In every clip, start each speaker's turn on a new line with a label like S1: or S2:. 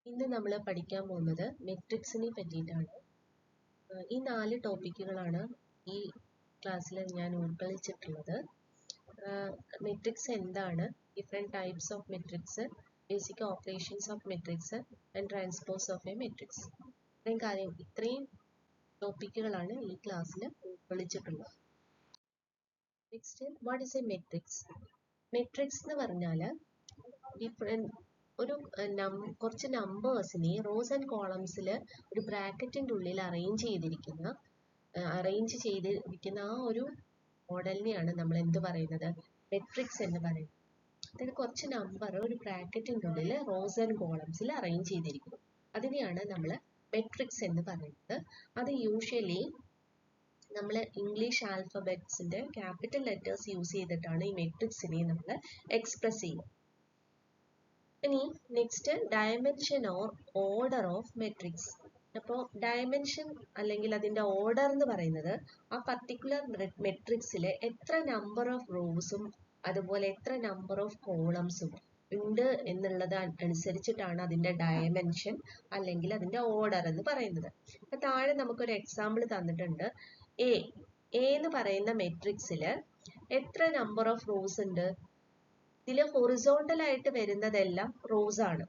S1: ഇന്ന് നമ്മൾ പഠിക്കാൻ പോകുന്നത് മെട്രിക്സിനെ പറ്റിയിട്ടാണ്. ഈ 4 ടോപ്പിക്കുകളാണ് ഈ ക്ലാസ്സിൽ ഞാൻ ഉൾക്കൊള്ളിച്ചിട്ടുള്ളത്. മെട്രിക്സ് എന്താണ്, different types of matrix, basic operations of matrix and transpose of a matrix. ഇത്രയും ടോപ്പിക്കുകളാണ് ഈ ക്ലാസ്സിൽ ഉൾക്കൊള്ളിച്ചിട്ടുള്ളത്. Next, what is a matrix? Matrix എന്ന് പറഞ്ഞാൽ കുറച്ച് നമ്പേഴ്സിനെ റോസ് ആൻഡ് കോളംസിൽ ഒരു ബ്രാക്കറ്റിൻ്റെ ഉള്ളിൽ അറേഞ്ച് ചെയ്തിരിക്കുന്ന ആ ഒരു മോഡലിനെയാണ് നമ്മൾ എന്ത് പറയുന്നത്? മെട്രിക്സ് എന്ന് പറയുന്നത്. അതായത് കുറച്ച് നമ്പർ ഒരു ബ്രാക്കറ്റിൻ്റെ ഉള്ളിൽ റോസ് ആൻഡ് കോളംസിൽ അറേഞ്ച് ചെയ്തിരിക്കുന്നു. അതിനെയാണ് നമ്മൾ മെട്രിക്സ് എന്ന് പറയുന്നത്. അത് യൂഷ്വലി നമ്മൾ ഇംഗ്ലീഷ് ആൽഫബറ്റ്സിൻ്റെ ക്യാപിറ്റൽ ലെറ്റേഴ്സ് യൂസ് ചെയ്തിട്ടാണ് ഈ മെട്രിക്സിനെ നമ്മൾ എക്സ്പ്രസ് ചെയ്യുന്നത്. ഇനി next, dimension or order of matrix. അപ്പോൾ ഡയമെൻഷൻ അല്ലെങ്കിൽ അതിൻ്റെ ഓർഡർ എന്ന് പറയുന്നത് ആ പർട്ടിക്കുലർ മെട്രിക്സിൽ എത്ര നമ്പർ ഓഫ് റോസും അതുപോലെ എത്ര നമ്പർ ഓഫ് കോളംസും ഉണ്ട് എന്നുള്ളത് അനുസരിച്ചിട്ടാണ് അതിൻ്റെ ഡയമെൻഷൻ അല്ലെങ്കിൽ അതിൻ്റെ ഓർഡർ എന്ന് പറയുന്നത്. അപ്പം താഴെ നമുക്കൊരു എക്സാമ്പിൾ തന്നിട്ടുണ്ട്. എ എന്ന് പറയുന്ന മെട്രിക്സിൽ എത്ര നമ്പർ ഓഫ് റോസ് ഉണ്ട്? ഇതിൽ ഹൊറിസോണ്ടൽ ആയിട്ട് വരുന്നതെല്ലാം റോസ് ആണ്.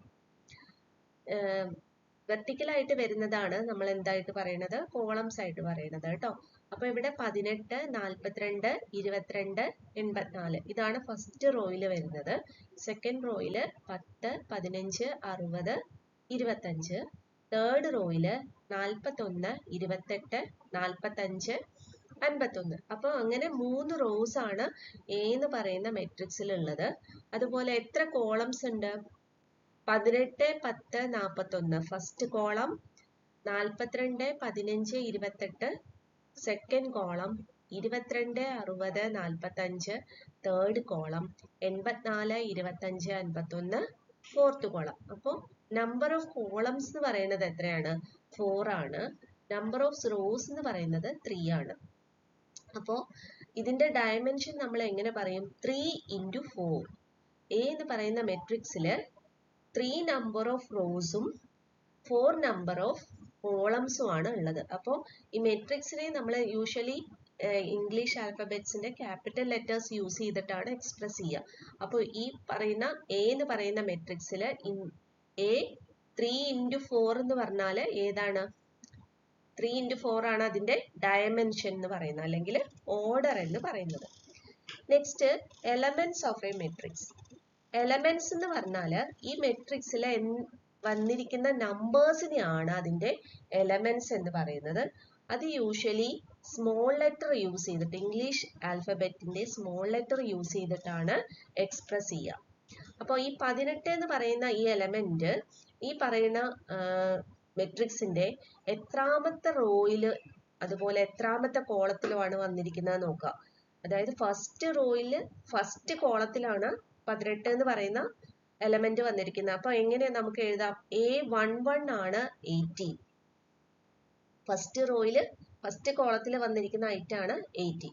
S1: വെർട്ടിക്കൽ ആയിട്ട് വരുന്നതാണ് നമ്മൾ എന്തായിട്ട് പറയുന്നത്? കോളംസ് ആയിട്ട് പറയുന്നത് കേട്ടോ. അപ്പൊ ഇവിടെ 18, 42, 22, 84 ഇതാണ് ഫസ്റ്റ് റോയിൽ വരുന്നത്. സെക്കൻഡ് റോയിൽ 10, 15, 60, 25. തേർഡ് റോയിൽ 41, 28, 45, 51. അപ്പോൾ അങ്ങനെ 3 റോസ് ആണ് എ എന്ന് പറയുന്ന മെട്രിക്സിൽ ഉള്ളത്. അതുപോലെ എത്ര കോളംസ് ഉണ്ട്? 18, 10, 41 first column, 42, 15, 28 second column, 22, 60, 45 third column, 84, 25, 51 fourth column. അപ്പോൾ നമ്പർ ഓഫ് കോളംസ് എന്ന് പറയുന്നത് എത്രയാണ്? 4 ആണ്. നമ്പർ ഓഫ് റോസ് എന്ന് പറയുന്നത് 3 ആണ്. അപ്പോൾ ഇതിന്റെ ഡയമെൻഷൻ നമ്മൾ എങ്ങനെ പറയും? 3 into 4. എ എന്ന് പറയുന്ന മെട്രിക്സിൽ 3 നമ്പർ ഓഫ് റോസും 4 നമ്പർ ഓഫ് കോളംസും ആണ് ഉള്ളത്. അപ്പോൾ ഈ മെട്രിക്സിനെ നമ്മൾ യൂഷ്വലി ഇംഗ്ലീഷ് ആൽഫബറ്റ്സിന്റെ ക്യാപിറ്റൽ ലെറ്റേഴ്സ് യൂസ് ചെയ്തിട്ടാണ് എക്സ്പ്രസ് ചെയ്യുക. അപ്പോൾ ഈ പറയുന്ന എ എന്ന് പറയുന്ന മെട്രിക്സിൽ എ 3 into 4 എന്ന് പറഞ്ഞാൽ ഏതാണ്? 3 into 4 ആണ് അതിന്റെ ഡയമെൻഷൻ എന്ന് പറയുന്നത് അല്ലെങ്കിൽ ഓർഡർ എന്ന് പറയുന്നത്. Next, elements of a matrix. Elements എന്ന് പറഞ്ഞാൽ ഈ മെട്രിക്സിൽ വന്നിരിക്കുന്ന നമ്പേഴ്സിനെയാണ് അതിന്റെ എലമെന്റ്സ് എന്ന് പറയുന്നത്. അത് യൂഷ്വലി സ്മോൾ ലെറ്റർ യൂസ് ചെയ്തിട്ട്, ഇംഗ്ലീഷ് ആൽഫബറ്റിന്റെ സ്മോൾ ലെറ്റർ യൂസ് ചെയ്തിട്ടാണ് എക്സ്പ്രസ് ചെയ്യുക. അപ്പോൾ ഈ 18 എന്ന് പറയുന്ന ഈ എലമെന്റ് ഈ പറയുന്ന മെട്രിക്സിന്റെ എത്രാമത്തെ റോയില് അതുപോലെ എത്രാമത്തെ കോളത്തിലുമാണ് വന്നിരിക്കുന്നത് നോക്കുക. അതായത് ഫസ്റ്റ് റോയില് ഫസ്റ്റ് കോളത്തിലാണ് 18 എന്ന് പറയുന്ന എലമെന്റ് വന്നിരിക്കുന്നത്. അപ്പൊ എങ്ങനെയാ നമുക്ക് എഴുതാം? A11 ആണ് 18. ഫസ്റ്റ് റോയില് ഫസ്റ്റ് കോളത്തിൽ വന്നിരിക്കുന്ന ഐറ്റം ആണ് 18.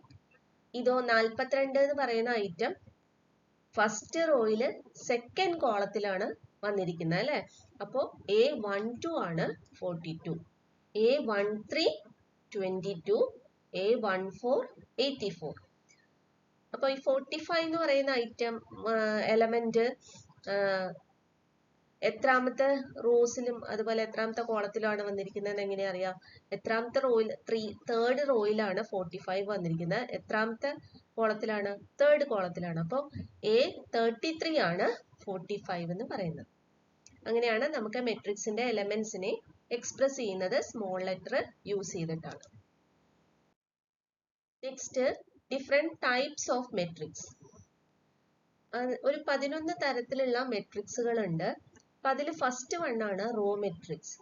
S1: ഇതോ 42 എന്ന് പറയുന്ന ഐറ്റം ഫസ്റ്റ് റോയില് സെക്കൻഡ് കോളത്തിലാണ് വന്നിരിക്കുന്നത് അല്ലെ. അപ്പോ A12 ആണ് 42, A13 22, A14 84. അപ്പോൾ ഈ 45 എന്ന് പറയുന്ന ഐറ്റം എലമെന്റ് എത്രാമത്തെ റോസിലും അതുപോലെ എത്രാമത്തെ കോളത്തിലാണ് വന്നിരിക്കുന്നത് എങ്ങനെ അറിയാം? എത്രാമത്തെ റോയിൽ? തേർഡ് റോയിലാണ് 45 വന്നിരിക്കുന്നത്. എത്രാമത്തെ കോളത്തിലാണ്? തേർഡ് കോളത്തിലാണ്. അപ്പോൾ A33 ആണ് 45 എന്ന് പറയുന്നത്. അങ്ങനെയാണ് നമുക്ക് മെട്രിക്സിന്റെ എലമെന്റ്സിനെ എക്സ്പ്രസ് ചെയ്യുന്നത് സ്മോൾ ലെറ്റർ യൂസ് ചെയ്തിട്ടാണ്. Next, different types of matrix. ഒരു 11 തരത്തിലുള്ള മെട്രിക്സുകൾ ഉണ്ട്. അപ്പൊ അതിൽ ഫസ്റ്റ് വൺ ആണ് റോ മെട്രിക്സ്.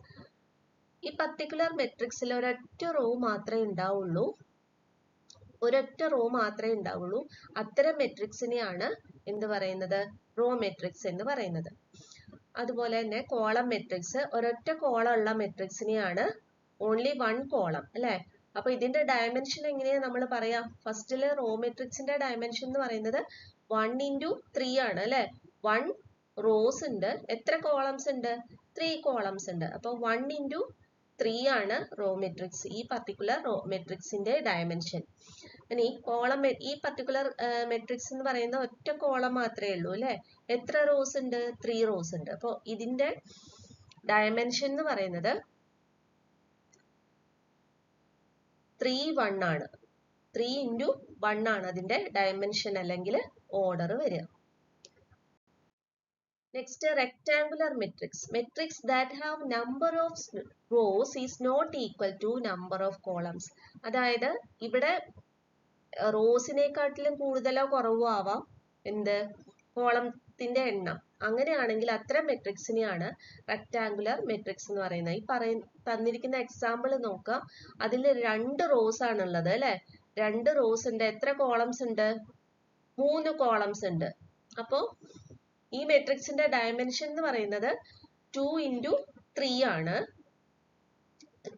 S1: ഈ പർട്ടിക്കുലർ മെട്രിക്സിൽ ഒരൊറ്റ റോ മാത്രമേ ഉണ്ടാവുള്ളൂ. അത്തരം മെട്രിക്സിനെയാണ് എന്ത് പറയുന്നത്? റോ മെട്രിക്സ് എന്ന് പറയുന്നത്. അതുപോലെ തന്നെ കോളം മെട്രിക്സ്, ഒരൊറ്റ കോളം ഉള്ള മെട്രിക്സിനെയാണ് ഓൺലി 1 കോളം അല്ലെ. അപ്പൊ ഇതിന്റെ ഡയമെൻഷൻ എങ്ങനെയാ നമ്മൾ പറയാം? ഫസ്റ്റില് റോ മെട്രിക്സിന്റെ ഡയമെൻഷൻ എന്ന് പറയുന്നത് 1 into 3 ആണ് അല്ലെ. 1 റോസ് ഉണ്ട്. എത്ര കോളംസ് ഉണ്ട്? 3 കോളംസ് ഉണ്ട്. അപ്പോൾ 1 into 3 ആണ് റോ മെട്രിക്സ്, ഈ പർട്ടിക്കുലർ റോ മെട്രിക്സിന്റെ ഡയമെൻഷൻ. ഇനി കോളം, ഈ പർട്ടിക്കുലർ മെട്രിക്സ് എന്ന് പറയുന്ന ഒറ്റ കോളം മാത്രമേ ഉള്ളൂ അല്ലെ. എത്ര റോസ് ഉണ്ട്? 3 റോസ് ഉണ്ട്. അപ്പോൾ ഇതിന്റെ ഡയമെൻഷൻ എന്ന് പറയുന്നത് 3 1 ആണ്. 3 into 1 ആണ് അതിന്റെ ഡയമെൻഷൻ അല്ലെങ്കിൽ ഓർഡർ വരിക. Next rectangular matrix. Matrix that have number of rows is not equal to number of columns. അതായത് ഇവിടെ റോസിനെക്കാട്ടിലും കൂടുതലോ കുറവോ ആവാം എന്ത് കോളത്തിന്റെ എണ്ണം. അങ്ങനെയാണെങ്കിൽ അത്തരം മെട്രിക്സിനെയാണ് റെക്ടാങ്കുലർ മെട്രിക്സ് എന്ന് പറയുന്നത്. ഈ തന്നിരിക്കുന്ന എക്സാമ്പിൾ നോക്കാം. അതിൽ 2 റോസ് ആണുള്ളത് അല്ലെ. 2 റോസ് ഉണ്ട്. എത്ര കോളംസ് ഉണ്ട്? 3 കോളംസ് ഉണ്ട്. അപ്പോ ഈ മെട്രിക്സിന്റെ ഡയമെൻഷൻ എന്ന് പറയുന്നത് 2 into 3 ആണ്.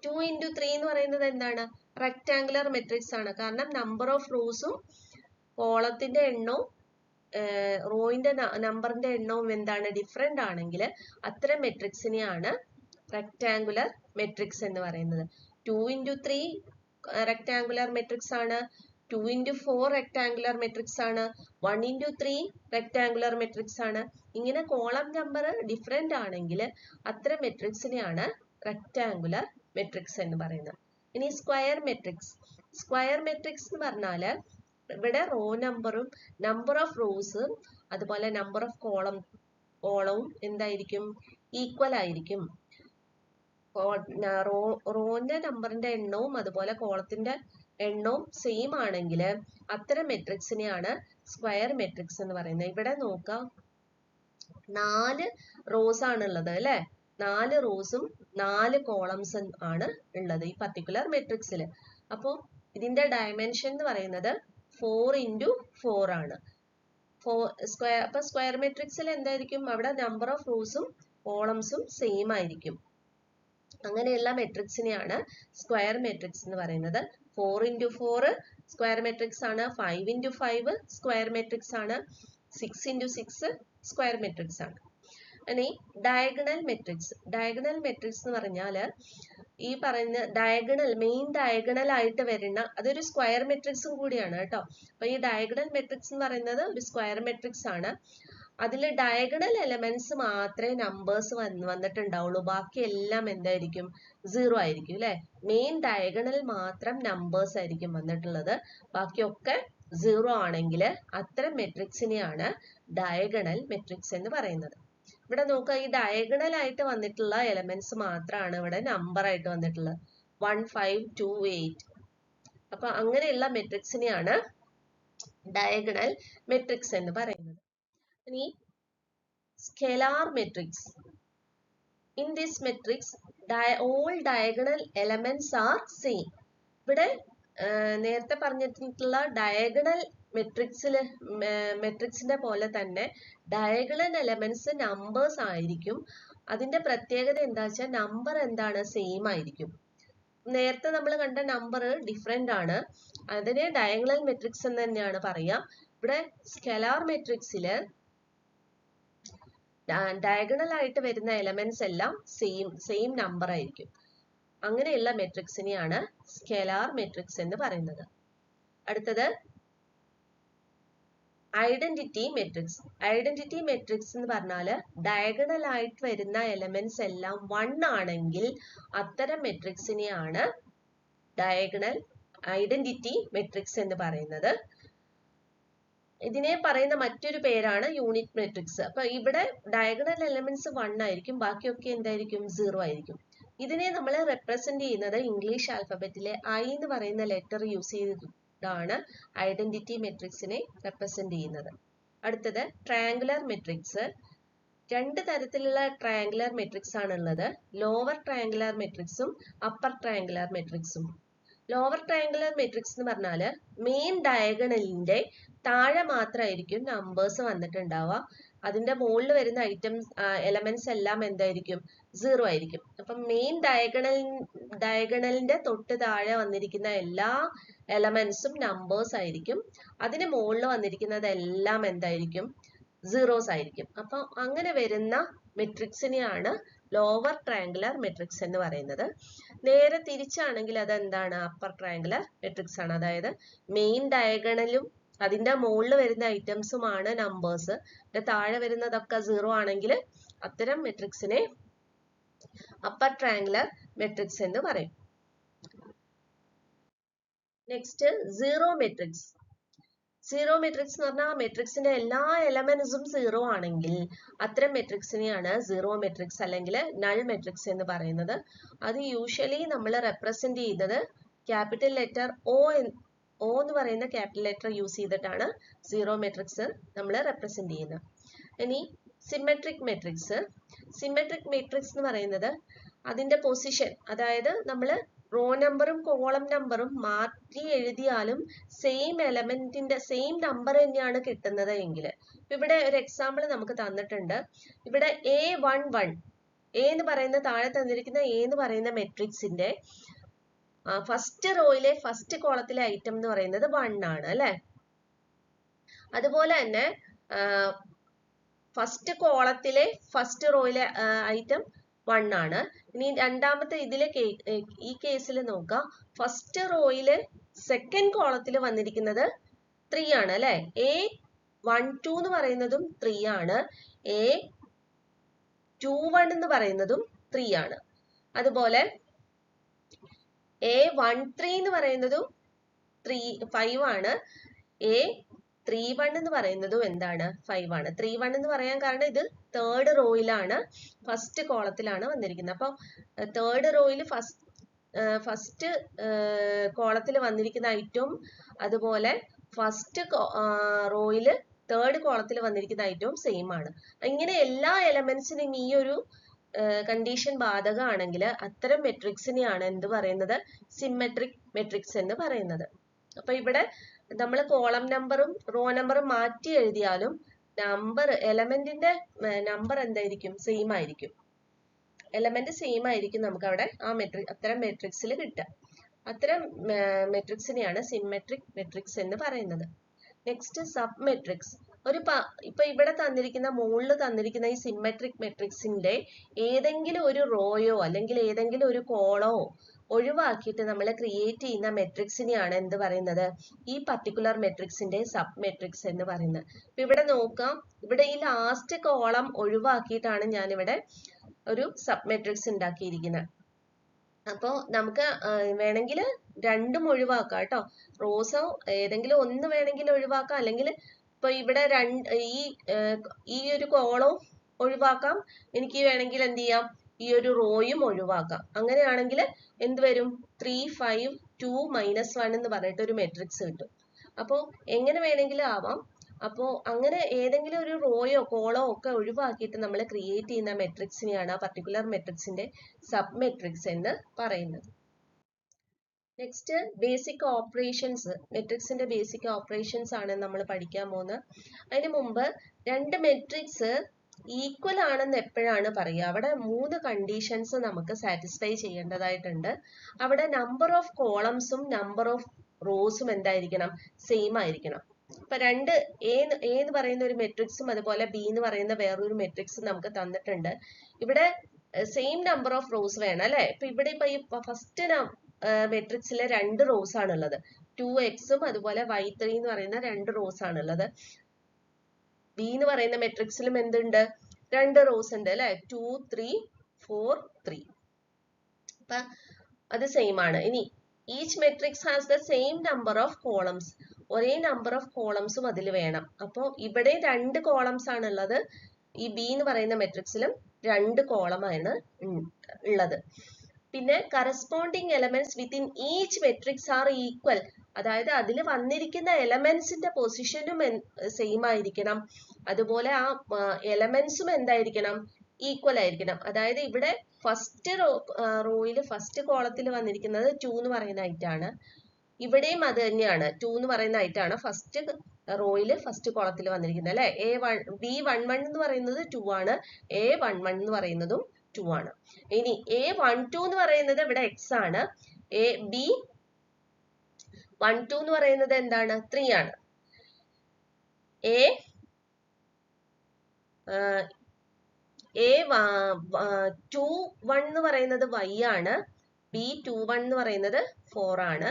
S1: 2 into 3 എന്ന് പറയുന്നത് എന്താണ്? റെക്ടാങ്കുലർ മെട്രിക്സ് ആണ്. കാരണം നമ്പർ ഓഫ് റോസും കോളത്തിന്റെ എണ്ണവും റോയിന്റെ നമ്പറിന്റെ എണ്ണവും എന്താണ്? ഡിഫറെന്റ് ആണെങ്കിൽ അത്തരം മെട്രിക്സിനെയാണ് റെക്ടാങ്കുലർ മെട്രിക്സ് എന്ന് പറയുന്നത്. 2 into 3 റെക്ടാങ്കുലർ മെട്രിക്സ് ആണ്. 2 into 4 റെക്ടാങ്കുലർ മെട്രിക്സ് ആണ്. 1 into 3 റെക്ടാങ്കുലർ മെട്രിക്സ് ആണ്. ഇങ്ങനെ കോളം നമ്പർ ഡിഫറെന്റ് ആണെങ്കിൽ അത്തരം മെട്രിക്സിനെയാണ് റെക്ടാങ്കുലർ മെട്രിക്സ് എന്ന് പറയുന്നത്. ഇനി സ്ക്വയർ മെട്രിക്സ്. സ്ക്വയർ മെട്രിക്സ് എന്ന് പറഞ്ഞാൽ ഇവിടെ റോ നമ്പറും നമ്പർ ഓഫ് റോസും അതുപോലെ നമ്പർ ഓഫ് കോളവും എന്തായിരിക്കും? ഈക്വൽ ആയിരിക്കും. റോന്റെ നമ്പറിന്റെ എണ്ണവും അതുപോലെ കോളത്തിന്റെ എണ്ണവും സെയിം ആണെങ്കിൽ അത്തരം മെട്രിക്സിനെയാണ് സ്ക്വയർ മെട്രിക്സ് എന്ന് പറയുന്നത്. ഇവിടെ നോക്കാം, 4 റോസ് ആണ് ഉള്ളത് അല്ലെ. 4 റോസും 4 കോളംസും ആണ് ഉള്ളത് ഈ പർട്ടിക്കുലർ മെട്രിക്സിൽ. അപ്പോൾ ഇതിന്റെ ഡയമെൻഷൻ എന്ന് പറയുന്നത് 4 into 4 ആണ്. അപ്പൊ സ്ക്വയർ മെട്രിക്സിൽ എന്തായിരിക്കും? അവിടെ നമ്പർ ഓഫ് റോസും കോളംസും സെയിം ആയിരിക്കും. അങ്ങനെയുള്ള മെട്രിക്സിനെയാണ് സ്ക്വയർ മെട്രിക്സ് എന്ന് പറയുന്നത്. 4 into 4 സ്ക്വയർ മെട്രിക്സ് ആണ്. 5 into 5 സ്ക്വയർ മെട്രിക്സ് ആണ്. 6 into 6 സ്ക്വയർ മെട്രിക്സ് ആണ്. ഇനി ഡയഗണൽ മെട്രിക്സ്. ഡയഗണൽ മെട്രിക്സ് എന്ന് പറഞ്ഞാൽ ഈ പറയുന്ന ഡയഗണൽ, മെയിൻ ഡയഗണൽ ആയിട്ട് വരുന്ന അതൊരു സ്ക്വയർ മെട്രിക്സും കൂടിയാണ് കേട്ടോ. അപ്പൊ ഈ ഡയഗണൽ മെട്രിക്സ് എന്ന് പറയുന്നത് ഒരു സ്ക്വയർ മെട്രിക്സ് ആണ്. അതിൽ ഡയഗണൽ എലമെന്റ്സ് മാത്രമേ നമ്പേഴ്സ് വന്നിട്ടുണ്ടാവുള്ളൂ. ബാക്കി എല്ലാം എന്തായിരിക്കും? 0 ആയിരിക്കും അല്ലെ. മെയിൻ ഡയഗണൽ മാത്രം നമ്പേഴ്സ് ആയിരിക്കും വന്നിട്ടുള്ളത്. ബാക്കിയൊക്കെ 0 ആണെങ്കിൽ അത്തരം മെട്രിക്സിനെയാണ് ഡയഗണൽ മെട്രിക്സ് എന്ന് പറയുന്നത്. ഇവിടെ നോക്കുക, ഈ ഡയഗണൽ ആയിട്ട് വന്നിട്ടുള്ള എലമെന്റ്സ് മാത്രമാണ് ഇവിടെ നമ്പർ ആയിട്ട് വന്നിട്ടുള്ളത്. 1, 5, 2, 8. അപ്പൊ അങ്ങനെയുള്ള മെട്രിക്സിനെയാണ് ഡയഗണൽ മെട്രിക്സ് എന്ന് പറയുന്നത്. ഇനി scalar matrix. In this matrix all diagonal elements are same. ഇവിടെ നേരത്തെ പറഞ്ഞിട്ടുള്ള ഡയഗണൽ മെട്രിക്സിന്റെ പോലെ തന്നെ ഡയഗണൽ എലമെന്റ്സ് നമ്പേഴ്സ് ആയിരിക്കും. അതിന്റെ പ്രത്യേകത എന്താ വെച്ചാൽ നമ്പർ എന്താണ്? സെയിം ആയിരിക്കും. നേരത്തെ നമ്മൾ കണ്ട നമ്പർ ഡിഫറെന്റ് ആണ്. അതിനെ ഡയഗണൽ മെട്രിക്സ് എന്ന് തന്നെയാണ് പറയാ. ഇവിടെ സ്കെലാർ മെട്രിക്സില് ഡയഗണൽ ആയിട്ട് വരുന്ന എലമെന്റ്സ് എല്ലാം സെയിം നമ്പർ ആയിരിക്കും. അങ്ങനെയുള്ള മെട്രിക്സിനെയാണ് സ്കെലാർ മെട്രിക്സ് എന്ന് പറയുന്നത്. അടുത്തത് ഐഡന്റിറ്റി മെട്രിക്സ്. ഐഡന്റിറ്റി മെട്രിക്സ് എന്ന് പറഞ്ഞാൽ ഡയഗണൽ ആയിട്ട് വരുന്ന എലമെന്റ്സ് എല്ലാം 1 ആണെങ്കിൽ അത്തരം മെട്രിക്സിനെയാണ് ഐഡന്റിറ്റി മെട്രിക്സ് എന്ന് പറയുന്നത്. ഇതിനെ പറയുന്ന മറ്റൊരു പേരാണ് യൂണിറ്റ് മെട്രിക്സ്. അപ്പൊ ഇവിടെ ഡയഗണൽ എലമെന്റ്സ് 1 ആയിരിക്കും, ബാക്കിയൊക്കെ എന്തായിരിക്കും? 0 ആയിരിക്കും. ഇതിനെ നമ്മൾ റെപ്രസെന്റ് ചെയ്യുന്നത് ഇംഗ്ലീഷ് ആൽഫബറ്റിലെ I എന്ന് പറയുന്ന ലെറ്റർ യൂസ് ചെയ്താണ് ഐഡന്റിറ്റി മെട്രിക്സിനെ റെപ്രസെന്റ് ചെയ്യുന്നത്. അടുത്തത് ട്രയാങ്കുലർ മെട്രിക്സ്. 2 തരത്തിലുള്ള ട്രയാങ്കുലർ മെട്രിക്സ് ആണുള്ളത്. ലോവർ ട്രയാങ്കുലർ മെട്രിക്സും അപ്പർ ട്രയാങ്കുലർ മെട്രിക്സും. ലോവർ ട്രയാങ്കുലർ മെട്രിക്സ് എന്ന് പറഞ്ഞാൽ മെയിൻ ഡയഗണലിന്റെ താഴെ മാത്രമായിരിക്കും നമ്പേഴ്സ് വന്നിട്ടുണ്ടാവുക. അതിന്റെ മുകളിൽ വരുന്ന എലമെന്റ്സ് എല്ലാം എന്തായിരിക്കും? 0 ആയിരിക്കും. അപ്പം മെയിൻ ഡയഗണലിന്റെ തൊട്ട് താഴെ വന്നിരിക്കുന്ന എല്ലാ എലമെന്റ്സും നമ്പേഴ്സ് ആയിരിക്കും. അതിന് മുകളിൽ വന്നിരിക്കുന്നത് എല്ലാം എന്തായിരിക്കും? 0s ആയിരിക്കും. അപ്പം അങ്ങനെ വരുന്ന മെട്രിക്സിനെയാണ് ലോവർ ട്രയാങ്കുലർ മെട്രിക്സ് എന്ന് പറയുന്നത്. നേരെ തിരിച്ചാണെങ്കിൽ അത് എന്താണ്? അപ്പർ ട്രയാങ്കുലർ മെട്രിക്സ് ആണ്. അതായത് മെയിൻ ഡയഗണലും അതിന്റെ മുകളിൽ വരുന്ന ഐറ്റംസുമാണ് നമ്പേഴ്സ്, താഴെ വരുന്നതൊക്കെ 0 ആണെങ്കിൽ അത്തരം മെട്രിക്സിനെ അപ്പർ ട്രയാങ്കുലർ മെട്രിക്സ് എന്ന് പറയും. Next zero matrix. Zero matrix എന്ന് പറഞ്ഞാൽ മെട്രിക്സിന്റെ എല്ലാ എലമെന്റ്സും 0 ആണെങ്കിൽ അത്തരം മെട്രിക്സിനെയാണ് സീറോ മെട്രിക്സ് അല്ലെങ്കിൽ നൾ മെട്രിക്സ് എന്ന് പറയുന്നത്. അത് യൂഷ്വലി നമ്മൾ റെപ്രസെന്റ് ചെയ്തത് ക്യാപിറ്റൽ ലെറ്റർ O എന്ന് പറയുന്ന ക്യാപിറ്റൽ ലെറ്റർ യൂസ് ചെയ്തിട്ടാണ് സീറോ മെട്രിക്സ് നമ്മൾ റെപ്രസെന്റ് ചെയ്യുന്നത്. ഇനി സിമെട്രിക് മെട്രിക്സ്. സിമെട്രിക് മെട്രിക്സ് എന്ന് പറയുന്നത് അതിന്റെ പൊസിഷൻ, അതായത് നമ്മൾ റോ നമ്പറും കോളം നമ്പറും മാറ്റി എഴുതിയാലും സെയിം എലമെന്റിന്റെ സെയിം നമ്പർ തന്നെയാണ് കിട്ടുന്നത് എങ്കിൽ, ഇവിടെ ഒരു എക്സാമ്പിൾ നമുക്ക് തന്നിട്ടുണ്ട്. ഇവിടെ A11 എ എന്ന് പറയുന്ന താഴെ തന്നിരിക്കുന്ന എ എന്ന് പറയുന്ന മെട്രിക്സിന്റെ ഫസ്റ്റ് റോയിലെ ഫസ്റ്റ് കോളത്തിലെ ഐറ്റം എന്ന് പറയുന്നത് 1 ആണ് അല്ലെ. അതുപോലെ തന്നെ ഫസ്റ്റ് കോളത്തിലെ ഫസ്റ്റ് റോയിലെ ഐറ്റം 1 ആണ്. ഇനി രണ്ടാമത്തെ ഇതിലെ ഈ കേസിൽ നോക്കാം, ഫസ്റ്റ് റോയില് സെക്കൻഡ് കോളത്തിൽ വന്നിരിക്കുന്നത് 3 ആണ് അല്ലെ. A12 എന്ന് പറയുന്നതും 3 ആണ്, A21 എന്ന് പറയുന്നതും 3 ആണ്. അതുപോലെ A13 എന്ന് പറയുന്നതും 5 ആണ്, A31 എന്ന് പറയുന്നതും എന്താണ്? 5 ആണ്. 31 എന്ന് പറയാൻ കാരണം ഇത് തേർഡ് റോയിലാണ്, ഫസ്റ്റ് കോളത്തിലാണ് വന്നിരിക്കുന്നത്. അപ്പോൾ തേർഡ് റോയിൽ ഫസ്റ്റ് കോളത്തിൽ വന്നിരിക്കുന്ന ഐറ്റവും അതുപോലെ ഫസ്റ്റ് റോയിൽ തേർഡ് കോളത്തിൽ വന്നിരിക്കുന്ന ഐറ്റവും സെയിം ആണ്. ഇങ്ങനെ എല്ലാ എലമെന്റ്സിനും ഈ ഒരു കണ്ടീഷൻ ബാധകമാണെങ്കിൽ അത്തരം മെട്രിക്സിനെയാണ് എന്ത് പറയുന്നത്? സിമെട്രിക് മെട്രിക്സ് എന്ന് പറയുന്നത്. അപ്പൊ ഇവിടെ നമ്മൾ കോളം നമ്പറും റോ നമ്പറും മാറ്റി എഴുതിയാലും നമ്പർ എലമെന്റിന്റെ നമ്പർ എന്തായിരിക്കും? സെയിം ആയിരിക്കും. എലമെന്റ് സെയിം ആയിരിക്കും നമുക്ക് അവിടെ അത്തരം മെട്രിക്സിൽ കിട്ടുക. അത്തരം മെട്രിക്സിനെയാണ് സിമെട്രിക് മെട്രിക്സ് എന്ന് പറയുന്നത്. Next sub matrix. ഇപ്പൊ ഇവിടെ തന്നിരിക്കുന്ന മുകളിൽ തന്നിരിക്കുന്ന ഈ സിമെട്രിക് മെട്രിക്സിന്റെ ഏതെങ്കിലും ഒരു റോയോ അല്ലെങ്കിൽ ഏതെങ്കിലും ഒരു കോളോ ഒഴിവാക്കിയിട്ട് നമ്മൾ ക്രിയേറ്റ് ചെയ്യുന്ന മെട്രിക്സിനെയാണ് എന്ത് പറയുന്നത്? ഈ പർട്ടിക്കുലർ മെട്രിക്സിന്റെ സബ് മെട്രിക്സ് എന്ന് പറയുന്നത്. ഇപ്പൊ ഇവിടെ നോക്കാം, ഇവിടെ ഈ ലാസ്റ്റ് കോളം ഒഴിവാക്കിയിട്ടാണ് ഞാനിവിടെ ഒരു സബ് മെട്രിക്സ് ഉണ്ടാക്കിയിരിക്കുന്നത്. അപ്പോ നമുക്ക് വേണമെങ്കിൽ രണ്ടും ഒഴിവാക്കാം കേട്ടോ. റോസോ ഏതെങ്കിലും ഒന്ന് വേണമെങ്കിൽ ഒഴിവാക്കാം, അല്ലെങ്കിൽ ഇപ്പൊ ഇവിടെ ഈ ഒരു കോളവും ഒഴിവാക്കാം, എനിക്ക് വേണമെങ്കിൽ എന്ത് ചെയ്യാം, ഈ ഒരു റോയും ഒഴിവാക്കാം. അങ്ങനെയാണെങ്കിൽ എന്ത് വരും? 3 5 2 -1 എന്ന് പറഞ്ഞിട്ട് ഒരു മെട്രിക്സ് കിട്ടും. അപ്പോൾ എങ്ങനെ വേണമെങ്കിലും ആവാം. അപ്പോൾ അങ്ങനെ ഏതെങ്കിലും ഒരു റോയോ കോളോ ഒക്കെ ഒഴിവാക്കിയിട്ട് നമ്മൾ ക്രിയേറ്റ് ചെയ്യുന്ന മെട്രിക്സിനെയാണ് ആ പർട്ടിക്കുലർ മെട്രിക്സിന്റെ സബ് മെട്രിക്സ് എന്ന് പറയുന്നത്. Next basic operations. മെട്രിക്സിന്റെ ബേസിക് ഓപ്പറേഷൻസ് ആണ് നമ്മൾ പഠിക്കാൻ പോകുന്നത്. അതിന് മുമ്പ് രണ്ട് മെട്രിക്സ് ഈക്വൽ ആണെന്ന് എപ്പോഴാണ് പറയുക? അവിടെ 3 കണ്ടീഷൻസ് നമുക്ക് സാറ്റിസ്ഫൈ ചെയ്യേണ്ടതായിട്ടുണ്ട്. അവിടെ നമ്പർ ഓഫ് കോളംസും നമ്പർ ഓഫ് റോസും എന്തായിരിക്കണം? സെയിം ആയിരിക്കണം. ഇപ്പൊ എ എന്ന് പറയുന്ന ഒരു മെട്രിക്സും അതുപോലെ ബി എന്ന് പറയുന്ന വേറൊരു മെട്രിക്സും നമുക്ക് തന്നിട്ടുണ്ട്. ഇവിടെ സെയിം നമ്പർ ഓഫ് റോസ് വേണം അല്ലെ. ഇപ്പൊ ഇവിടെ ഇപ്പൊ ഈ ഫസ്റ്റ് മെട്രിക്സിലെ 2 റോസ് ആണുള്ളത്. 2x അതുപോലെ y3 എന്ന് പറയുന്ന 2 റോസ് ആണുള്ളത്. ബി എന്ന് പറയുന്ന മെട്രിക്സിലും എന്തുണ്ട്? 2 റോസ് ഉണ്ട് അല്ലെ. 2 3 4 3. അപ്പൊ അത് സെയിം ആണ്. ഇനി each matrix has the same number of columns. ഒരേ നമ്പർ ഓഫ് കോളംസും അതിൽ വേണം. അപ്പോൾ ഇവിടെ 2 കോളംസ് ആണ് ഉള്ളത്. ഈ ബി എന്ന് പറയുന്ന മെട്രിക്സിലും 2 കോളമാണ് ഉള്ളത്. പിന്നെ corresponding elements within each matrix are equal. അതായത് അതിൽ വന്നിരിക്കുന്ന എലമെന്റ്സിന്റെ പൊസിഷനും സെയിം ആയിരിക്കണം. അതുപോലെ ആ എലമെന്റ്സും എന്തായിരിക്കണം? ഈക്വൽ ആയിരിക്കണം. അതായത് ഇവിടെ ഫസ്റ്റ് റോയിൽ ഫസ്റ്റ് കോളത്തിൽ വന്നിരിക്കുന്നത് 2 എന്ന് പറയുന്ന ഐറ്റാണ്. ഇവിടെയും അത് തന്നെയാണ്, 2 എന്ന് പറയുന്ന ഐറ്റാണ് ഫസ്റ്റ് റോയിൽ ഫസ്റ്റ് കോളത്തിൽ വന്നിരിക്കുന്നത് അല്ലെ. B11 എന്ന് പറയുന്നത് 2 ആണ്, A11 എന്ന് പറയുന്നതും 2 ആണ്. ഇനി A12 എന്ന് പറയുന്നത് ഇവിടെ x ആണ്, B12 എന്ന് പറയുന്നത് എന്താണ്? 3 ആണ്. A21 എന്ന് പറയുന്നത് y ആണ്, B21 എന്ന് പറയുന്നത് 4 ആണ്,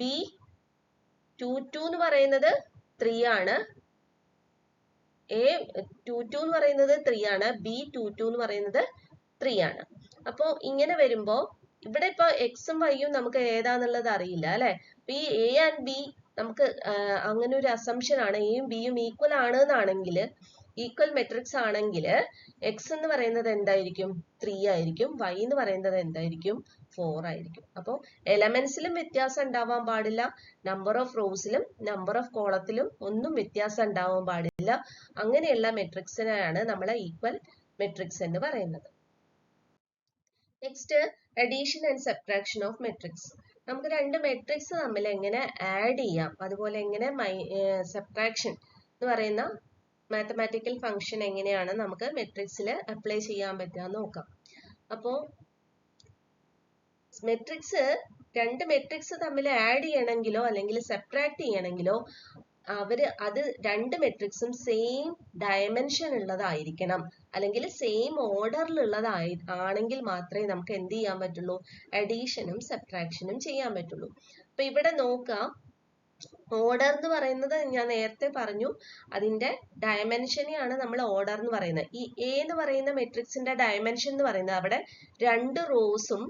S1: B22 എന്ന് പറയുന്നത് 3 ആണ്, A22 എന്ന് പറയുന്നത് 3 ആണ്, B22 എന്ന് പറയുന്നത് 3 ആണ്. അപ്പോ ഇങ്ങനെ വരുമ്പോ ഇവിടെ ഇപ്പൊ എക്സും വൈയും നമുക്ക് ഏതാന്നുള്ളത് അറിയില്ല അല്ലെ. അപ്പൊ ഈ എ ആൻഡ് ബി നമുക്ക് അങ്ങനെ ഒരു അസംഷൻ ആണ്, എയും ബിയും ഈക്വൽ ആണ് എന്നാണെങ്കിൽ, ഈക്വൽ മെട്രിക്സ് ആണെങ്കിൽ എക്സ് എന്ന് പറയുന്നത് എന്തായിരിക്കും? 3 ആയിരിക്കും. വൈ എന്ന് പറയുന്നത് എന്തായിരിക്കും? 4 ആയിരിക്കും. അപ്പോൾ എലമെന്റ്സിലും വ്യത്യാസം ഉണ്ടാവാൻ പാടില്ല, നമ്പർ ഓഫ് റോസിലും നമ്പർ ഓഫ് കോളത്തിലും ഒന്നും വ്യത്യാസം ഉണ്ടാവാൻ പാടില്ല. അങ്ങനെയുള്ള മെട്രിക്സിനെയാണ് നമ്മൾ ഈക്വൽ മെട്രിക്സ് എന്ന് പറയുന്നത്. Next, addition and subtraction of matrix. നമുക്ക് രണ്ട് മെട്രിക്സ് തമ്മിൽ എങ്ങനെ ആഡ് ചെയ്യാം, അതുപോലെ എങ്ങനെ സബ്ട്രാക്ഷൻ എന്ന് പറയുന്ന മാത്തമാറ്റിക്കൽ ഫംഗ്ഷൻ എങ്ങനെയാണ് നമുക്ക് മെട്രിക്സിൽ അപ്ലൈ ചെയ്യാൻ പറ്റുക നോക്കാം. അപ്പോൾ രണ്ട് മെട്രിക്സ് തമ്മിൽ ആഡ് ചെയ്യണമെങ്കിലോ അല്ലെങ്കിൽ സബ്ട്രാക്ട് ചെയ്യണമെങ്കിലോ അത് രണ്ട് മെട്രിക്സും സെയിം ഡയമെൻഷൻ ഉള്ളതായിരിക്കണം, അല്ലെങ്കിൽ സെയിം ഓർഡറിലുള്ളതാണെങ്കിൽ മാത്രമേ നമുക്ക് എന്ത് ചെയ്യാൻ പറ്റുള്ളൂ? അഡീഷനും സബ്ട്രാക്ഷനും ചെയ്യാൻ പറ്റുള്ളൂ. അപ്പൊ ഇവിടെ നോക്കാം, ഓർഡർ എന്ന് പറയുന്നത് ഞാൻ നേരത്തെ പറഞ്ഞു, അതിന്റെ ഡയമെൻഷനെയാണ് നമ്മൾ ഓർഡർ എന്ന് പറയുന്നത്. ഈ എ എന്ന് പറയുന്ന മെട്രിക്സിന്റെ ഡയമെൻഷൻ എന്ന് പറയുന്നത് അവിടെ 2 റോസും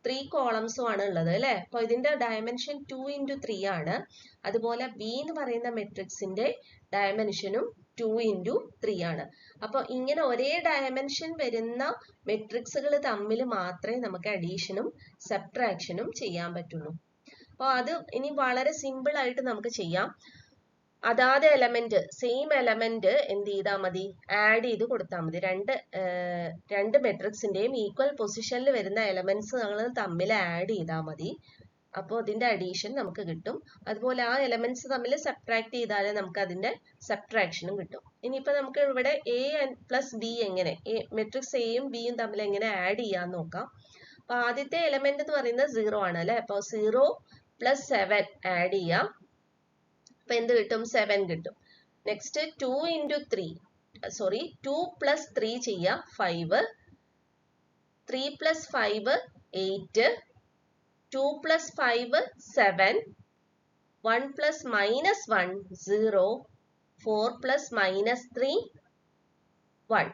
S1: 3 കോളംസും ആണ് ഉള്ളത് അല്ലെ. അപ്പൊ ഇതിന്റെ ഡയമെൻഷൻ 2 into 3 ആണ്. അതുപോലെ ബി എന്ന് പറയുന്ന മെട്രിക്സിന്റെ ഡയമെൻഷനും 2 into 3 ആണ്. അപ്പൊ ഇങ്ങനെ ഒരേ ഡയമെൻഷൻ വരുന്ന മെട്രിക്സുകൾ തമ്മിൽ മാത്രമേ നമുക്ക് അഡീഷനും സബ്ട്രാക്ഷനും ചെയ്യാൻ പറ്റുള്ളൂ. അപ്പോൾ അത് ഇനി വളരെ സിമ്പിൾ ആയിട്ട് നമുക്ക് ചെയ്യാം. അതാത് എലമെന്റ്, സെയിം എലമെന്റ് എന്ത് ചെയ്താൽ മതി? ആഡ് ചെയ്ത് കൊടുത്താൽ മതി. രണ്ട് മെട്രിക്സിന്റെയും ഈക്വൽ പൊസിഷനിൽ വരുന്ന എലമെന്റ്സ് നമ്മൾ തമ്മിൽ ആഡ് ചെയ്താൽ മതി. അപ്പോൾ അതിന്റെ അഡീഷൻ നമുക്ക് കിട്ടും. അതുപോലെ ആ എലമെന്റ്സ് തമ്മിൽ സബ്ട്രാക്ട് ചെയ്താലേ നമുക്ക് അതിന്റെ സബ്ട്രാക്ഷനും കിട്ടും. ഇനിയിപ്പോ നമുക്ക് ഇവിടെ എ പ്ലസ് ബി എങ്ങനെ, മെട്രിക്സ് എയും ബിയും തമ്മിൽ എങ്ങനെ ആഡ് ചെയ്യാന്ന് നോക്കാം. അപ്പൊ ആദ്യത്തെ എലമെന്റ് എന്ന് പറയുന്നത് 0 ആണ് അല്ലെ. അപ്പൊ 0 + 7 ആഡ് ചെയ്യാം. അപ്പൊ എന്ത് കിട്ടും? 7 കിട്ടും. നെക്സ്റ്റ് 2 + 3 ചെയ്യാം, 5. 3 + 5 8. 2 + 5 7. 1 + -1 0. 4 + -3 1.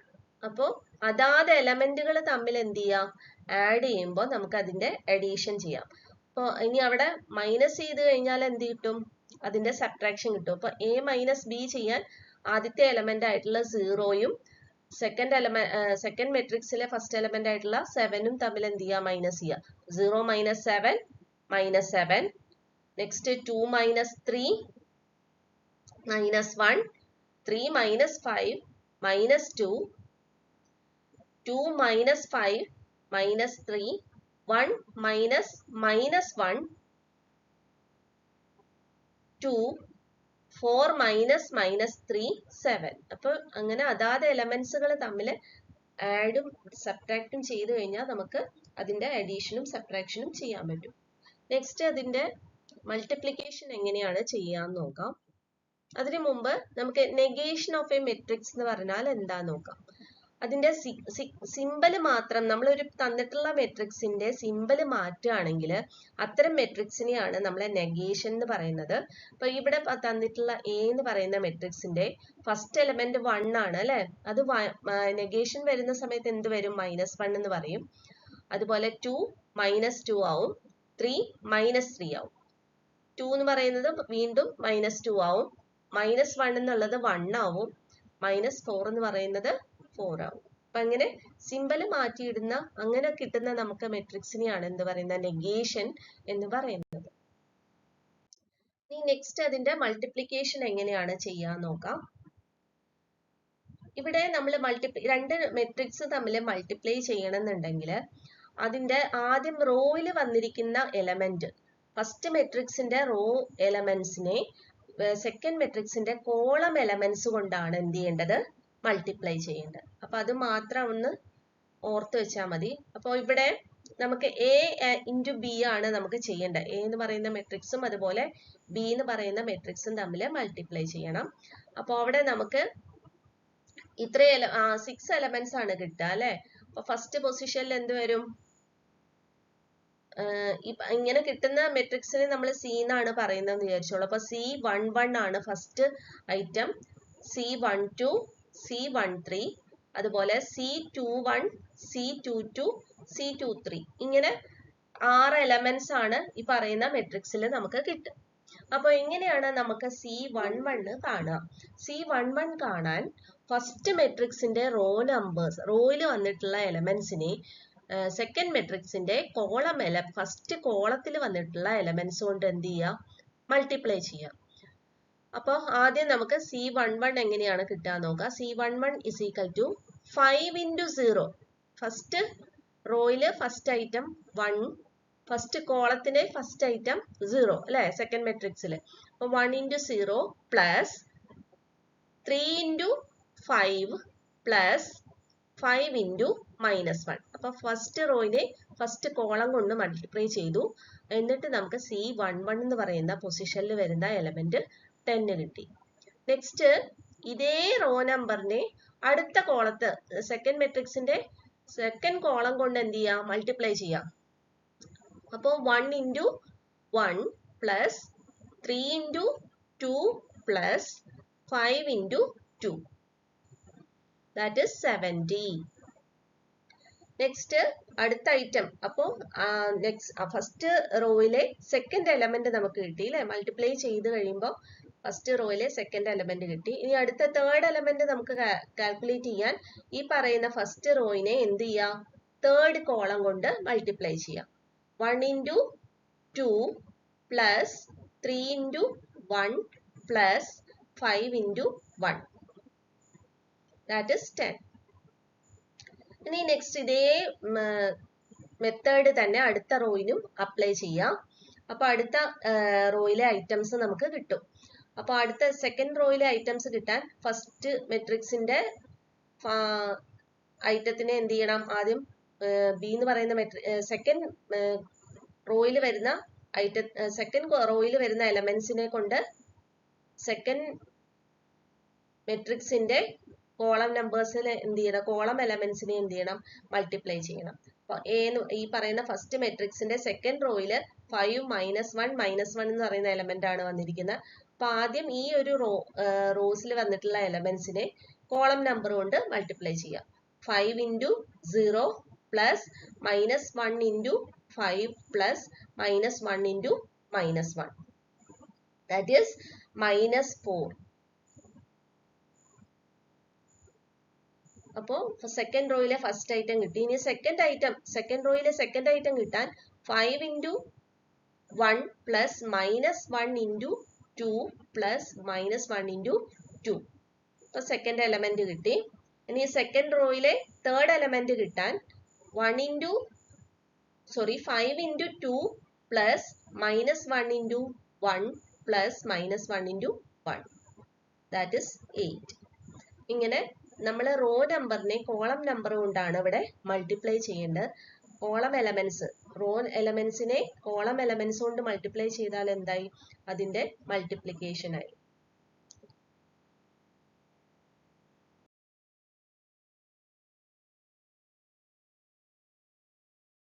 S1: അപ്പോ അതാത് എലമെന്റുകൾ തമ്മിൽ എന്ത് ചെയ്യാം? ആഡ് ചെയ്യുമ്പോൾ നമുക്ക് അതിന്റെ അഡീഷൻ ചെയ്യാം. അപ്പോൾ ഇനി അവിടെ മൈനസ് ചെയ്ത് കഴിഞ്ഞാൽ എന്ത് കിട്ടും? അതിന്റെ സബ്ട്രാക്ഷൻ കിട്ടും. അപ്പൊ എ മൈനസ് ബി ചെയ്യാൻ ആദ്യത്തെ എലമെന്റ് ആയിട്ടുള്ള 0യും സെക്കൻഡ് മെട്രിക്സിലെ ഫസ്റ്റ് എലമെന്റ് ആയിട്ടുള്ള 7ഉം തമ്മിൽ എന്ത് ചെയ്യാം? മൈനസ് ചെയ്യാം. 0 - 7 -7. നെക്സ്റ്റ് 2 - 3 -1. 3 - 5 -2. 2 - 5 -3. 1 -1 2. 4 - -3 7. അപ്പോൾ അങ്ങനെ അതാത് എലമെന്റ്സുകൾ തമ്മിൽ ആഡും സബ്ട്രാക്റ്റും ചെയ്തു കഴിഞ്ഞാൽ നമുക്ക് അതിന്റെ അഡീഷനും സബ്ട്രാക്ഷനും ചെയ്യാൻ പറ്റും. നെക്സ്റ്റ് അതിന്റെ മൾട്ടിപ്ലിക്കേഷൻ എങ്ങനെയാണ് ചെയ്യാന്ന് നോക്കാം. അതിനു മുമ്പ് നമുക്ക് നെഗേഷൻ ഓഫ് എ മെട്രിക്സ് എന്ന് പറഞ്ഞാൽ എന്താന്ന് നോക്കാം. അതിന്റെ സിമ്പല് മാത്രം, നമ്മളൊരു തന്നിട്ടുള്ള മെട്രിക്സിന്റെ സിമ്പല് മാറ്റുകയാണെങ്കിൽ അത്തരം മെട്രിക്സിനെയാണ് നമ്മൾ നെഗേഷൻ എന്ന് പറയുന്നത്. അപ്പൊ ഇവിടെ തന്നിട്ടുള്ള എ എന്ന് പറയുന്ന മെട്രിക്സിന്റെ ഫസ്റ്റ് എലമെന്റ് 1 ആണ് അല്ലെ. അത് നെഗേഷൻ വരുന്ന സമയത്ത് എന്ത് വരും? -1 എന്ന് പറയും. അതുപോലെ 2 -2 ആവും. 3 -3 ആവും. 2 എന്ന് പറയുന്നത് വീണ്ടും -2 ആവും. -1 എന്നുള്ളത് 1 ആവും. -4 എന്ന് പറയുന്നത് 4 ആവും. അപ്പൊ അങ്ങനെ സിമ്പല് മാറ്റിയിടുന്ന, അങ്ങനെ കിട്ടുന്ന നമുക്ക് മെട്രിക്സിനെയാണ് എന്ത് പറയുന്നത്? നെഗേഷൻ എന്ന് പറയുന്നത്. ഇനി നെക്സ്റ്റ് അതിന്റെ മൾട്ടിപ്ലിക്കേഷൻ എങ്ങനെയാണ് ചെയ്യാൻ നോക്കാം. ഇവിടെ നമ്മൾ രണ്ട് മെട്രിക്സ് തമ്മിൽ മൾട്ടിപ്ലൈ ചെയ്യണമെന്നുണ്ടെങ്കിൽ അതിന്റെ ആദ്യം റോയിൽ വന്നിരിക്കുന്ന എലമെന്റ്, ഫസ്റ്റ് മെട്രിക്സിന്റെ റോ എലമെന്റ്സിനെ സെക്കൻഡ് മെട്രിക്സിന്റെ കോളം എലമെന്റ്സ് കൊണ്ടാണ് എന്ത് ചെയ്യേണ്ടത്? മൾട്ടിപ്ലൈ ചെയ്യേണ്ടത്. അപ്പൊ അത് മാത്രം ഒന്ന് ഓർത്ത് വെച്ചാൽ മതി. അപ്പോൾ ഇവിടെ നമുക്ക് എ ഇൻറ്റു ബി ആണ് നമുക്ക് ചെയ്യേണ്ടത്. എ എന്ന് പറയുന്ന മെട്രിക്സും അതുപോലെ ബി എന്ന് പറയുന്ന മെട്രിക്സും തമ്മിൽ മൾട്ടിപ്ലൈ ചെയ്യണം. അപ്പോൾ അവിടെ നമുക്ക് ഇത്ര 6 എലമെന്റ്സ് ആണ് കിട്ടുക അല്ലെ. അപ്പൊ ഫസ്റ്റ് പൊസിഷനിൽ എന്ത് വരും? ഇങ്ങനെ കിട്ടുന്ന മെട്രിക്സിനെ നമ്മൾ സി എന്നാണ് പറയുന്നത് വിചാരിച്ചോളൂ. അപ്പൊ C11 ആണ് ഫസ്റ്റ് ഐറ്റം, C12, C13, അതുപോലെ C21, C22, C23, ഇങ്ങനെ 6 എലമെന്റ്സ് ആണ് ഈ പറയുന്ന മെട്രിക്സിൽ നമുക്ക് കിട്ടും. അപ്പൊ എങ്ങനെയാണ് നമുക്ക് C11 കാണുക? C11 കാണാൻ ഫസ്റ്റ് മെട്രിക്സിന്റെ റോ നമ്പേഴ്സ്, റോയിൽ വന്നിട്ടുള്ള എലമെന്റ്സിനെ സെക്കൻഡ് മെട്രിക്സിന്റെ ഫസ്റ്റ് കോളത്തിൽ വന്നിട്ടുള്ള എലമെന്റ്സ് കൊണ്ട് എന്ത് ചെയ്യാം? മൾട്ടിപ്ലൈ ചെയ്യാം. അപ്പൊ ആദ്യം നമുക്ക് C11 എങ്ങനെയാണ് കിട്ടുക നോക്കാം. C11 is equal to 5 into 0. First റോയില് ഫസ്റ്റ് ഐറ്റം 1, ഫസ്റ്റ് കോളത്തിന്റെ ഫസ്റ്റ് ഐറ്റം 0 അല്ലെ, സെക്കൻഡ് മെട്രിക്സിൽ. അപ്പൊ 1 into 0 plus 3 into 5 plus 5 into -1. അപ്പൊ ഫസ്റ്റ് റോയിനെ ഫസ്റ്റ് കോളം കൊണ്ട് മൾട്ടിപ്ലൈ ചെയ്തു. എന്നിട്ട് നമുക്ക് C11 എന്ന് പറയുന്ന പൊസിഷനിൽ വരുന്ന എലമെന്റ് 10 കിട്ടി. നെക്സ്റ്റ് ഇതേ റോ നമ്പറിനെ അടുത്ത കോളത്ത് സെക്കൻഡ് മെട്രിക്സിന്റെ സെക്കൻഡ് കോളം കൊണ്ട് എന്ത് ചെയ്യാം? മൾട്ടിപ്ലൈ ചെയ്യാം. അപ്പോൾ 1 into 1 plus 3 into 2 plus 5 into 2. That is 70. Next അടുത്ത ഐറ്റം. അപ്പോൾ ഫസ്റ്റ് റോയിലെ സെക്കൻഡ് എലമെന്റ് നമുക്ക് കിട്ടി അല്ലെ, മൾട്ടിപ്ലൈ ചെയ്ത് കഴിയുമ്പോൾ ഫസ്റ്റ് റോയിലെ സെക്കൻഡ് എലമെന്റ് കിട്ടി. ഇനി അടുത്ത തേർഡ് എലമെന്റ് നമുക്ക് കാൽക്കുലേറ്റ് ചെയ്യാൻ ഈ പറയുന്ന ഫസ്റ്റ് റോയിനെ എന്ത് ചെയ്യാം? തേർഡ് കോളം കൊണ്ട് മൾട്ടിപ്ലൈ ചെയ്യാം. 1 into 2 plus 3 into 1 plus 5 into 1. That is 10. ഇനി നെക്സ്റ്റ് ഇതേ മെത്തേഡ് തന്നെ അടുത്ത റോയിനും അപ്ലൈ ചെയ്യാം. അപ്പൊ അടുത്ത റോയിലെ ഐറ്റംസ് നമുക്ക് കിട്ടും. അപ്പൊ അടുത്ത സെക്കൻഡ് റോയിലെ ഐറ്റംസ് കിട്ടാൻ ഫസ്റ്റ് മെട്രിക്സിന്റെ ഐറ്റത്തിനെ എന്ത് ചെയ്യണം? ആദ്യം ബി എന്ന് പറയുന്ന സെക്കൻഡ് റോയിൽ വരുന്ന റോയിൽ വരുന്ന എലമെന്റ്സിനെ കൊണ്ട് സെക്കൻഡ് മെട്രിക്സിന്റെ കോളം നമ്പേഴ്സിൽ എന്ത് ചെയ്യണം? കോളം എലമെന്റ്സിനെ എന്ത് ചെയ്യണം? മൾട്ടിപ്ലൈ ചെയ്യണം. അപ്പൊ ഈ പറയുന്ന ഫസ്റ്റ് മെട്രിക്സിന്റെ സെക്കൻഡ് റോയില് 5 -1 -1 എന്ന് പറയുന്ന എലമെന്റ് ആണ് വന്നിരിക്കുന്നത്. അപ്പൊ ആദ്യം ഈ ഒരു റോസിൽ വന്നിട്ടുള്ള എലമെന്റ്സിനെ കോളം നമ്പർ കൊണ്ട് മൾട്ടിപ്ലൈ ചെയ്യാം. 5 into 0 plus -1 into 5 plus -1 into -1. That is -4. അപ്പോ സെക്കൻഡ് റോയിലെ ഫസ്റ്റ് ഐറ്റം കിട്ടി. ഇനി സെക്കൻഡ് റോയിലെ സെക്കൻഡ് ഐറ്റം കിട്ടാൻ 5 into 1 plus -1 into 2 plus -1 into 2. അപ്പൊ സെക്കൻഡ് എലമെന്റ് കിട്ടി. ഇനി സെക്കൻഡ് റോയിലെ തേർഡ് എലമെന്റ് കിട്ടാൻ 5 into 2 plus -1 into 1 plus -1 into 1. That is 8. ഇങ്ങനെ നമ്മൾ റോ നമ്പറിനെ കോളം നമ്പർ കൊണ്ടാണ് ഇവിടെ മൾട്ടിപ്ലൈ ചെയ്യേണ്ടത്. കോളം എലമെന്റ്സ്, റോ എലമെന്റ്സിനെ കോളം എലമെന്റ്സ് കൊണ്ട് മൾട്ടിപ്ലൈ ചെയ്താൽ എന്തായി? അതിന്റെ മൾട്ടിപ്ലിക്കേഷൻ ആയി.